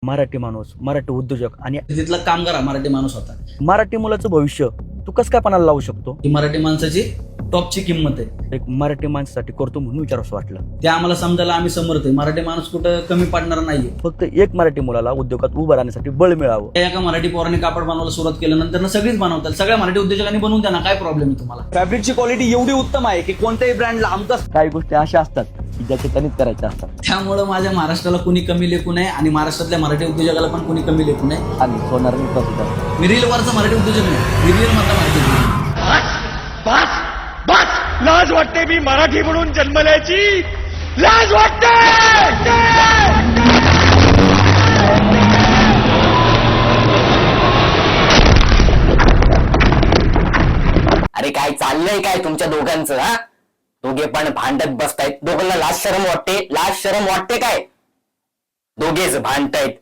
मराठी माणूस, मराठी उद्योजक आणि तिथला कामगार हा मराठी माणूस होता. मराठी मुलाचं भविष्य तू कसं काय पणाला लावू शकतो? ही मराठी माणसाची टॉपची किंमत आहे. एक मराठी माणसासाठी करतो म्हणून विचारावं वाटलं. ते आम्हाला समजायला आम्ही समर्थ आहे. मराठी माणूस कुठं कमी पडणार नाहीये. फक्त एक मराठी मुलाला उद्योगात उभं राहण्यासाठी बळ मिळावं. एका मराठी पोराने कापड बनवायला सुरुवात केल्यानंतर सगळीच बनवतात. सगळ्या मराठी उद्योजकांनी बनवून द्या ना, काय प्रॉब्लेम आहे तुम्हाला? फॅब्रिकची क्वालिटी एवढी उत्तम आहे की कोणत्याही ब्रँडला आमचाच. काही गोष्टी अशा असतात की ज्याचे त्यांनीच करायच्या असतात त्यामुळे माझ्या महाराष्ट्राला कोणी कमी लेखू नये आणि महाराष्ट्रातल्या मराठी उद्योजकाला पण कोणी कमी लेखू नये. आणि सोनार मित्र सुद्धा. मी रीलवरचा मराठी उद्योजक नाही, मी रील मधला मराठी उद्योजक. लाज वाटते मी मराठी म्हणून जन्मल्याची लाज वाटते. अरे काय चाललंय काय तुमच्या दोघांचं? हा, दोघे पण भांडत बसतायत. दोघांना लाज शरम वाटते? लाज शरम वाटते काय? दोघेच भांडतायत.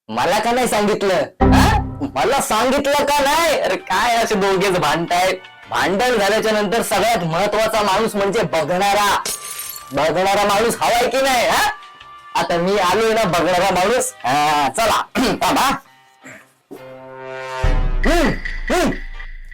मला का नाही सांगितलं? हा, मला सांगितलं का नाही? अरे काय असे दोघेच भांडतायत? भांडण झाल्याच्या नंतर सगळ्यात महत्वाचा माणूस म्हणजे बघणारा माणूस हवाय की नाही? हा, आता मी आलोय ना बघणारा माणूस. चला बाबा.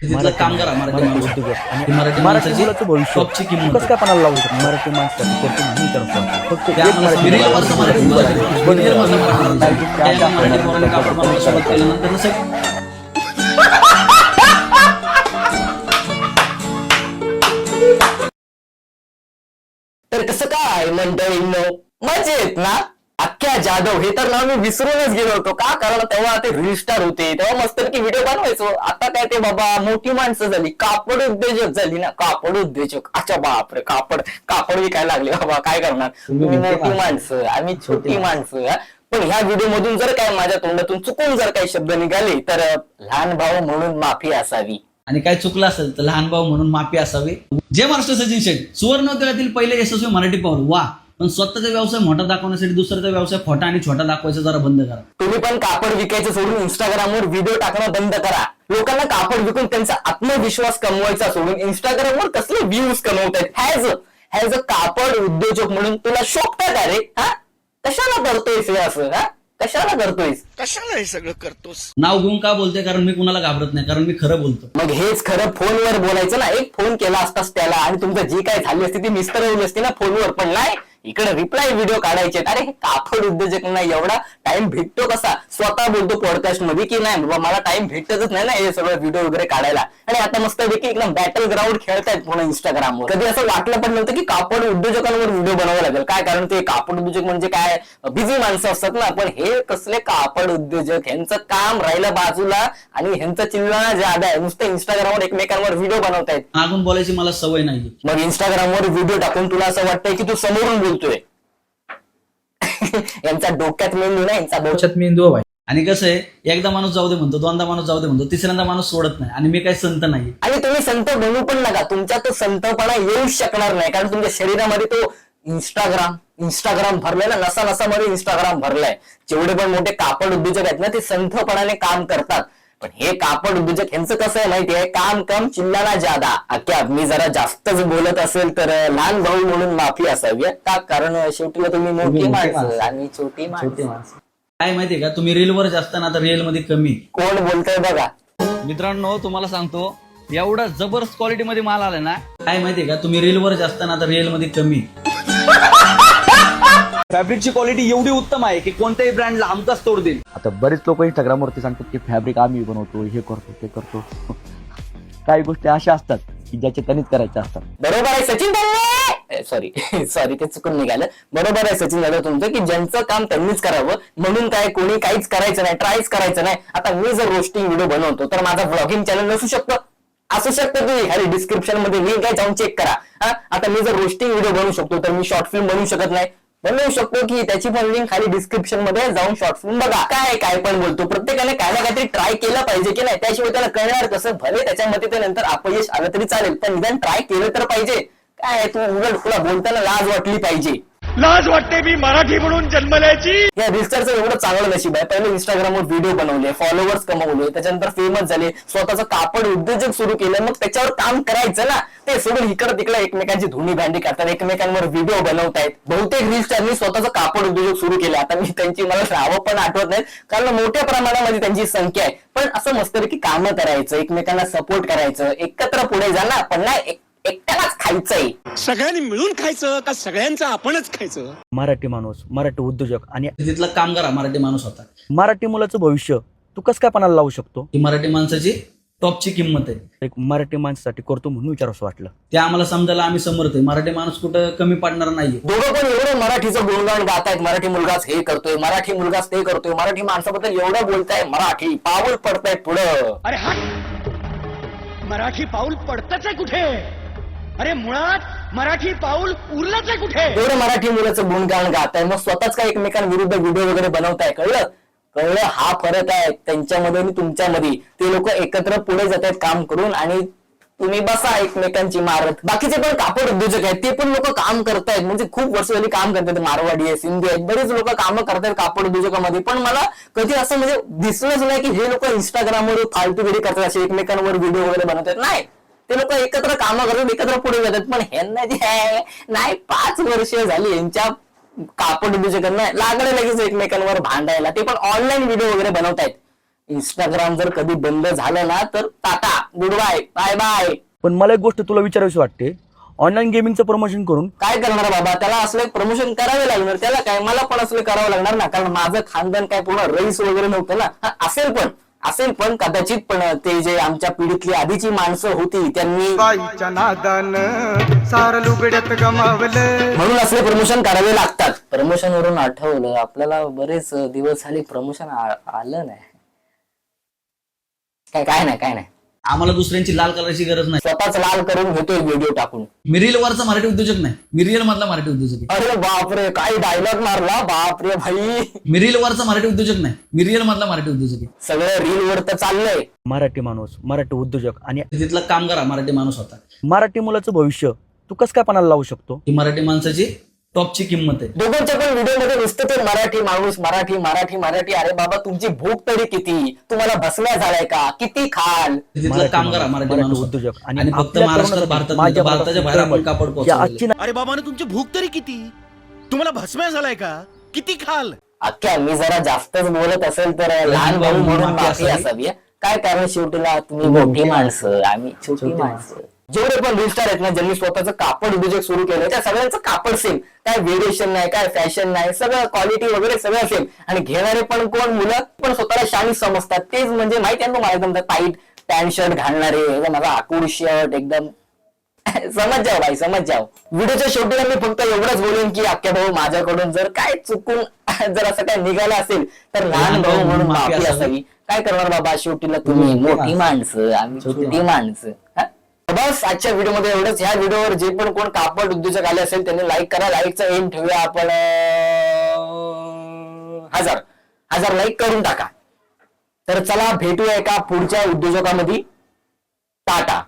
तिथला कामगार हा मराठी माणूस होता. उद्योजक आणि ही मराठी मराठी माणसाची मुलाचं भविष्य टॉपची तू किंमत कसं आहे. काय पणाला लावू शकतो? मराठी माणसासाठी करतो म्हणून विचारावं वाटलं. फक्त ते एक आम्हाला मराठी रीलवरचा मराठी मुलाला उद्योजक नाही, मी रीलमधला मराठी उद्योजक. त्या एका मराठी पोराने कापड बनवायला सुरुवात केल्यानंतर तर कसं काय मंडळींनो, मजेत ना? अख्ख्या जाधव हे तर नाव मी विसरूनच गेलो होतो. का? कारण तेव्हा ते रील स्टार होते, तेव्हा मस्त की व्हिडिओ बनवायचो. आता काय ते बाबा मोठी माणसं झाली, कापड उद्योजक झाली ना. कापड उद्योजक, अच्छा बापरे, कापड विकायला लागले बाबा. काय करणार? तुम्ही मोठी माणसं, आम्ही छोटी माणसं. पण ह्या व्हिडिओ मधून जर काय माझ्या तोंडातून चुकून जर काही शब्द निघाले तर लहान भाऊ म्हणून माफी असावी. आणि काय चुकलं असेल तर लहान भाऊ म्हणून माफी असावी. जय महाराष्ट्र. सचिन शेठ, सुवर्णोद्योगातील पहिले यशस्वी मराठी पॉवर. वा, पण स्वतःचा व्यवसाय मोठा दाखवण्यासाठी दुसऱ्याचा व्यवसाय खोटा आणि छोटा दाखवायचा जरा बंद करा. तुम्ही पण कापड विकायचं सोडून इंस्टाग्रामवर व्हिडिओ टाकणं बंद करा. लोकांना कापड विकून त्यांचा आत्मविश्वास कमवायचा सोडून इंस्टाग्रामवर कसले व्ह्यूज कमवतायत. हॅज अ कापड उद्योजक म्हणून तुला शोभतात का रे? हा, कशाला करतोयस हे असं? हा, कशाला करतोयस? कशाला हे सगळं करतोस? नाव घेऊन का बोलते? कारण मी कुणाला घाबरत नाही, कारण मी खरं बोलतो. मग हेच खरं फोनवर बोलायचं ना. एक फोन केला असतास त्याला आणि तुमचं जी काय झाली असती ती निस्तरवली असती ना फोनवर. पण नाही, इकडे रिप्लाय व्हिडिओ काढायचे. अरे हे कापड उद्योजकांना एवढा टाइम भेटतो कसा? स्वतः बोलतो पॉडकास्ट मध्ये की नाही बाबा मला टाइम भेटतच नाही ना हे सगळं व्हिडिओ वगैरे काढायला. आणि आता मस्त पैकी एकदम बॅटल ग्राउंड खेळतायत पुन्हा इंस्टाग्रामवर. कधी असं वाटलं पण नव्हतं की कापड उद्योजकांवर व्हिडिओ बनवावं लागेल. काय? कारण ते कापड उद्योजक म्हणजे काय बिझी माणसं असतात ना. पण हे कसले कापड उद्योजक, ह्यांचं काम राहिलं बाजूला आणि ह्यांचं चिल्लाना ज्यादा आहे. नुसतं इंस्टाग्रामवर एकमेकांवर व्हिडिओ बनवतायत. मागून बोलायची मला सवय नाही. मग इंस्टाग्रामवर व्हिडिओ टाकून तुला असं वाटतंय की तू समोरून बोलतोय. यांचा डोक्यात मेंदू नाही, यांचा डोक्यात मेंदू भाई. आणि कसं आहे, एकदा माणूस जाऊ दे म्हणतो, दोनदा माणूस जाऊ दे म्हणतो, तिसऱ्यांदा माणूस सोडत नाही. आणि मी काही संत नाही. आणि तुम्ही संत बनू पण नका. तुमच्या तो संतपणा येऊ शकणार नाही. कारण तुमच्या शरीरामध्ये तो इंस्टाग्राम भरलाय ना. नसा इंस्टाग्राम भरलाय. जेवढे पण मोठे कापड उद्योजक आहेत ना ते संतपणाने काम करतात. पण हे कापड उद्योजक यांचं कसं आहे माहितीये? काम कम चिल्लाना ज्यादा. अख्या मी जरा जास्तच बोलत असेल तर लहान भाऊ म्हणून माफी असावी. का? कारण शेवटीला तुम्ही मोठी माणसं आणि छोटी माणसं. काय माहितीये का, तुम्ही रीलवर जास्त ना तर रिअल मध्ये कमी. कोण बोलतोय बघा. मित्रांनो तुम्हाला सांगतो, एवढा जबरदस्त क्वालिटी मध्ये माल आलाय ना. काय माहितीये का, तुम्ही रीलवर जास्त ना तर रिअल मध्ये कमी. फॅब्रिकची क्वालिटी एवढी उत्तम आहे की कोणत्याही ब्रँडला आमचाच तोड देईल. आता बरेच लोक इंस्टाग्रामवरती सांगतात की फॅब्रिक आम्ही बनवतो, हे करतो ते करतो. काही गोष्टी अशा असतात की ज्याचे त्यांनीच करायच्या असतात. बरोबर आहे सचिन दादा. सॉरी ते चुकून निघालं. बरोबर आहे सचिन दादा तुमचं की ज्यांचं काम त्यांनीच करावं म्हणून काय कोणी काहीच करायचं नाही, ट्रायच करायचं नाही. आता मी जर रोस्टिंग व्हिडिओ बनवतो तर माझा ब्लॉगिंग चॅनल नसू शकतं. असू शकतं. तुम्ही खाली डिस्क्रिप्शन मध्ये लिंक आहे, जाऊन चेक करा. आता मी जर रोस्टिंग व्हिडिओ बनवू शकतो तर मी शॉर्ट फिल्म बनवू शकत नाही? बनवू शकतो की त्याची पण लिंक खाली डिस्क्रिप्शन मध्ये जाऊन शॉर्ट फिल्म बघा. काय पण बोलतो. प्रत्येकाने काय ना काहीतरी ट्राय केलं पाहिजे की नाही? त्याशिवाय त्याला कळणार कसं? भले त्याच्यामध्ये ते नंतर अपयश आलं तरी चालेल, पण निदान ट्राय केलं तर पाहिजे. काय तू उलट तुला बोलताना लाज वाटली पाहिजे. लाज वाटते मी मराठी म्हणून जन्मल्याची. या रील्सरचं एवढं चांगलं नशीब आहे. पहिले इंस्टाग्रामवर व्हिडिओ बनवले, फॉलोअर्स कमवले, त्याच्यानंतर फेमस झाले, स्वतःचं कापड उद्योजक सुरू केलं. मग त्याच्यावर काम करायचं ना, ते सोडून इकडं तिकडे एकमेकांची धुणी भांडी करतात, एकमेकांवर व्हिडिओ बनवतायत. बहुतेक रील्सरनी स्वतःचं कापड उद्योजक सुरू केलं. आता मी त्यांची मला नावं पण आठवत नाहीत, कारण मोठ्या प्रमाणामध्ये त्यांची संख्या आहे. पण असं मस्तपैकी कामं करायचं, एकमेकांना सपोर्ट करायचं, एकत्र पुढे जाणार, पण नाही एकट्यालाच खायचंय. सगळ्यांनी मिळून खायचं का सगळ्यांचं आपणच खायचं. मराठी माणूस, मराठी उद्योजक आणि तिथला कामगार हा मराठी माणूस होता. मराठी मुलाचं भविष्य तू कसं काय पणाला लावू शकतो? ही मराठी माणसाची टॉपची किंमत आहे. एक मराठी माणसासाठी करतो म्हणून विचारावं वाटलं. ते आम्हाला समजायला आम्ही समर्थ आहे. मराठी माणूस कुठं कमी पडणार नाहीये. दोघं पण एवढं मराठीचं गुणगान गातायत, मराठी मुलगाच हे करतोय, मराठी मुलगाच ते करतोय, मराठी माणसाबद्दल एवढं बोलताय, मराठी पाऊल पडतायत पुढं. अरे हट, मराठी पाऊल पडतच आहे कुठे. अरे मुळात मराठी पाऊल उरलंच आहे कुठे. एवढं मराठी मुलाचं गुणगान गाताय, मग स्वतःच काय एकमेकांविरुद्ध व्हिडिओ वगैरे बनवताय. कळलं कळलं, हा फरक आहे त्यांच्यामध्ये आणि तुमच्यामध्ये. ते लोक एकत्र पुढे जात आहेत काम करून आणि तुम्ही बसा एकमेकांची मारत. बाकीचे पण कापड उद्योजक आहेत, ते पण लोक काम करतायत, म्हणजे खूप वर्ष झाली काम करतात. मारवाडी आहे, सिंधी आहेत, बरेच लोक कामं करतायत कापड उद्योजकामध्ये. पण मला कधी असं म्हणजे दिसलंच नाही की हे लोक इंस्टाग्रामवर फालतूगिरी करतात, असे एकमेकांवर व्हिडिओ वगैरे बनवतात. नाही, ते लोक एकत्र कामं करतात, एकत्र पुढे जातात. पण ह्यांना जे आहे नाही, 5 वर्ष झाली यांच्या कापड उद्योजकांना लागले लगेच एकमेकांवर भांडायला. ते पण ऑनलाईन व्हिडिओ वगैरे बनवतायत. इंस्टाग्राम जर कधी बंद झालं ना तर tata, goodbye, bye bye. पण मला एक गोष्ट तुला विचारावीशी वाटते, ऑनलाईन गेमिंगचं प्रमोशन करून काय करणार बाबा, त्याला असलं प्रमोशन करावे लागणार. त्याला काय, मला पण असलं करावं लागणार ना, कारण माझं खानदान काय पूर्ण रईस वगैरे नव्हतं ना. असेल पण कदाचित, पण ते जे आमच्या पिढीतली आधीची माणसं होती त्यांनी बाईच्या नादानं सार लुगड्यात गमावलं. म्हणून असले प्रमोशन करावे लागतात. प्रमोशन वरून आठवलं, आपल्याला बरेच दिवस झाले प्रमोशन आलं नाही. काय नाही आम्हाला दुसऱ्यांची लाल करायची गरज नाही. स्वतःच लाल करून घेतोय व्हिडिओ टाकून. मी रील वरचा मराठी उद्योजक नाही, मी रिअल मधला मराठी उद्योजक आहे. अरे बापरे, काय डायलॉग मारला, बापरे भाई. मी रील वरचा मराठी उद्योजक नाही, मी रिअल मधला मराठी उद्योजक आहे. सगळं रील वर तर चाललंय. मराठी माणूस, मराठी उद्योजक आणि तिथला कामगार हा मराठी माणूस होता. मराठी मुलाचं भविष्य तू कसं काय पणाला लावू शकतो? ही मराठी माणसाची टॉपची किंमत आहे. दोघांच्या पण व्हिडिओ मध्ये नुसतं ते मराठी माणूस, मराठी मराठी मराठी. अरे बाबा, तुमची भूक तरी किती, तुम्हाला भस्म्या झालाय का, किती खाल. तिथला कामगार हा मराठी माणूस होता. उद्योजक आणि फक्त आपल्या महाराष्ट्रात, तरुणासाठी, भारतात, माझ्या भारताच्या बाहेर आपण कापड या पोहोचवलं. आजची अरे बाबाने तुमची भूक तरी किती, तुम्हाला भस्म्या झालाय का, किती खाल. अख्ख्या मी जरा जास्तच बोलत असेल तर लहान भाऊ म्हणून माफी असावी. काय कारण, शेवटीला तुम्ही मोठी माणसं, आम्ही छोटी माणसं. जेवढे पण रील स्टार आहेत ना, ज्यांनी स्वतःचं कापड उद्योजक सुरू केलं, त्या सगळ्यांचं कापड सेम. काय व्हेरिएशन नाही, काय फॅशन नाही, सगळं क्वालिटी वगैरे सगळं सेम. आणि घेणारे पण कोण, मुलं पण स्वतःला शाणी समजतात. तेच म्हणजे माहिती आहे तुम्हाला, एकदम टाईट पॅन्ट शर्ट घालणारे, एकदम माझा आकुड शर्ट, एकदम समज जाओ भाई, समज जाओ. व्हिडिओच्या शेवटीला मी फक्त एवढंच बोलेन की अख्ख्या भाऊ, माझ्याकडून जर काय चुकून जर असं काय निघालं असेल तर लहान भाऊ म्हणून माफी असावी. काय करणार बाबा, शेवटीला तुम्ही मोठी माणसं, आम्ही छोटी माणसं. बस आजच्या व्हिडिओमध्ये एवढंच. ह्या व्हिडिओवर जे पण कोण कापड उद्योजक आले असेल त्यांनी लाईक करा. लाईकचा एम ठेवूया आपण 1000 लाईक करून टाका. तर चला भेटूया एका पुढच्या उद्योजकामध्ये. टाटा.